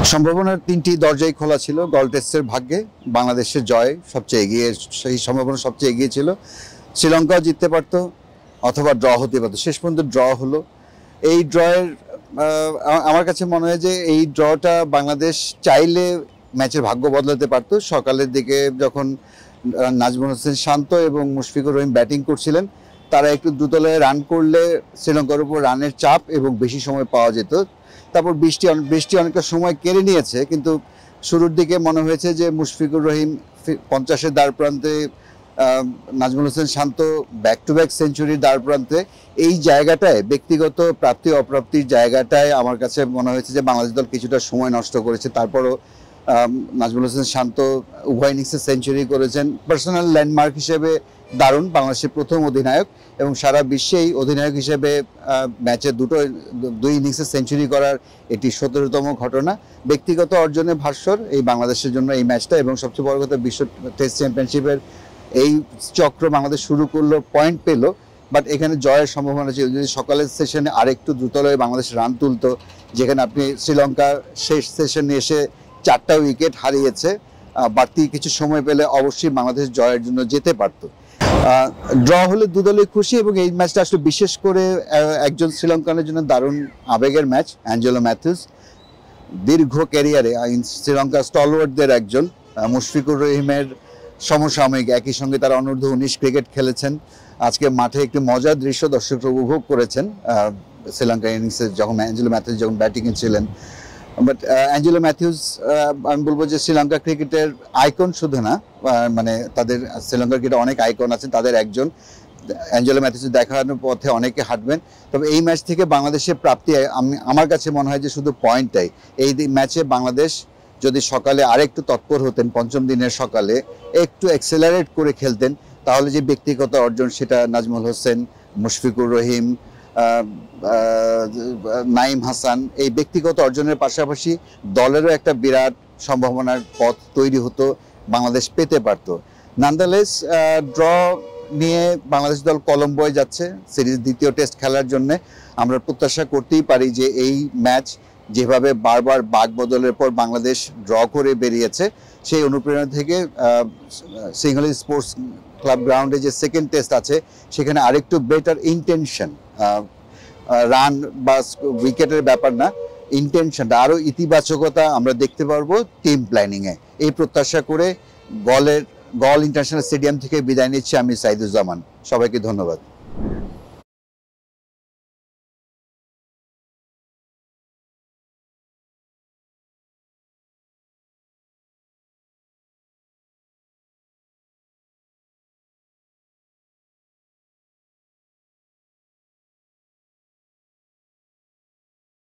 সম্ভাবনার তিনটি দরজাই খোলা ছিল। গল টেস্টের ভাগ্যে বাংলাদেশের জয় সবচেয়ে এগিয়ে, সেই সম্ভাবনা সবচেয়ে এগিয়ে ছিল। শ্রীলঙ্কাও জিততে পারত অথবা ড্র হতে পারত, শেষ পর্যন্ত ড্র হলো। এই ড্রয়ের আমার কাছে মনে হয় যে এই ড্রটা বাংলাদেশ চাইলে ম্যাচের ভাগ্য বদলাতে পারত। সকালের দিকে যখন নাজমুল হোসেন শান্ত এবং মুশফিকুর রহিম ব্যাটিং করছিলেন, তারা একটু দ্রুতলয়ে রান করলে শ্রীলঙ্কার উপর রানের চাপ এবং বেশি সময় পাওয়া যেত। তারপর বৃষ্টি অনেকটা সময় কেড়ে নিয়েছে, কিন্তু শুরুর দিকে মনে হয়েছে যে মুশফিকুর রহিম 50-এর দ্বার প্রান্তে, নাজমুল হোসেন শান্ত ব্যাক টু ব্যাক সেঞ্চুরির দ্বার প্রান্তে, এই জায়গাটায় ব্যক্তিগত প্রাপ্তি অপ্রাপ্তির জায়গাটায় আমার কাছে মনে হয়েছে যে বাংলাদেশ দল কিছুটা সময় নষ্ট করেছে। তারপরও নাজমুল হোসেন শান্ত উভয় ইনিংসে সেঞ্চুরি করেছেন। পার্সোনাল ল্যান্ডমার্ক হিসেবে দারুণ, বাংলাদেশের প্রথম অধিনায়ক এবং সারা বিশ্বেই অধিনায়ক হিসেবে ম্যাচে দুই ইনিংসে সেঞ্চুরি করার এটি 17তম ঘটনা। ব্যক্তিগত অর্জনে ভাস্বর এই বাংলাদেশের জন্য এই ম্যাচটা, এবং সবচেয়ে বড় কথা বিশ্ব টেস্ট চ্যাম্পিয়নশিপের এই চক্র বাংলাদেশ শুরু করলো, পয়েন্ট পেল, বাট এখানে জয়ের সম্ভাবনা ছিল যদি সকালের সেশনে আরেকটু দ্রুতলয়ে বাংলাদেশ রান তুলতো, যেখানে আপনি শ্রীলঙ্কার শেষ সেশনে এসে 4টা উইকেট হারিয়েছে, বাড়তি কিছু সময় পেলে অবশ্যই বাংলাদেশ জয়ের জন্য যেতে পারত। ড্র হলে দুদলই খুশি, এবং এই ম্যাচটা আসলে বিশেষ করে একজন শ্রীলঙ্কানের জন্য দারুণ আবেগের ম্যাচ। অ্যাঞ্জেলো ম্যাথিউস দীর্ঘ ক্যারিয়ারে শ্রীলঙ্কার স্টলওয়ার্ডদের একজন। মুশফিকুর রহিমের সমসাময়িক, একই সঙ্গে তারা অনূর্ধ্ব-19 ক্রিকেট খেলেছেন। আজকে মাঠে একটি মজার দৃশ্য দর্শকরা উপভোগ করেছেন শ্রীলঙ্কা ইনিংসে যখন অ্যাঞ্জেলো ম্যাথিউস যখন ব্যাটিংয়ে ছিলেন। বাট অ্যাঞ্জেলো ম্যাথিউস আমি বলবো যে শ্রীলঙ্কা ক্রিকেটের আইকন শুধু না, মানে তাদের শ্রীলঙ্কার ক্রিকেটে অনেক আইকন আছেন, তাদের একজন। অ্যাঞ্জেলো ম্যাথিউস দেখানোর পথে অনেকে হাঁটবেন। তবে এই ম্যাচ থেকে বাংলাদেশের প্রাপ্তি আমার কাছে মনে হয় যে শুধু পয়েন্টটাই। এই ম্যাচে বাংলাদেশ যদি সকালে আরেকটু তৎপর হতেন, পঞ্চম দিনের সকালে একটু অ্যাক্সেলারেট করে খেলতেন, তাহলে যে ব্যক্তিগত অর্জন সেটা নাজমুল হোসেন, মুশফিকুর রহিম, নাঈম হাসান, এই ব্যক্তিগত অর্জনের পাশাপাশি দলেরও একটা বিরাট সম্ভাবনার পথ তৈরি হতো, বাংলাদেশ পেতে পারত। নান্দালেস ড্র নিয়ে বাংলাদেশ দল কলম্বোয় যাচ্ছে সিরিজ দ্বিতীয় টেস্ট খেলার জন্য। আমরা প্রত্যাশা করতেই পারি যে এই ম্যাচ যেভাবে বারবার বাক বদলের পর বাংলাদেশ ড্র করে বেরিয়েছে, সেই অনুপ্রেরণা থেকে সিংহলী স্পোর্টস ক্লাব গ্রাউন্ডে যে সেকেন্ড টেস্ট আছে সেখানে আরেকটু বেটার ইন্টেনশন, রান বা উইকেটের ব্যাপার না, ইন্টেনশনটা আরও ইতিবাচকতা আমরা দেখতে পারবো টিম প্ল্যানিংয়ে। এই প্রত্যাশা করে গল ইন্টারন্যাশনাল স্টেডিয়াম থেকে বিদায় নিচ্ছি আমি সাইদুজ্জামান। সবাইকে ধন্যবাদ।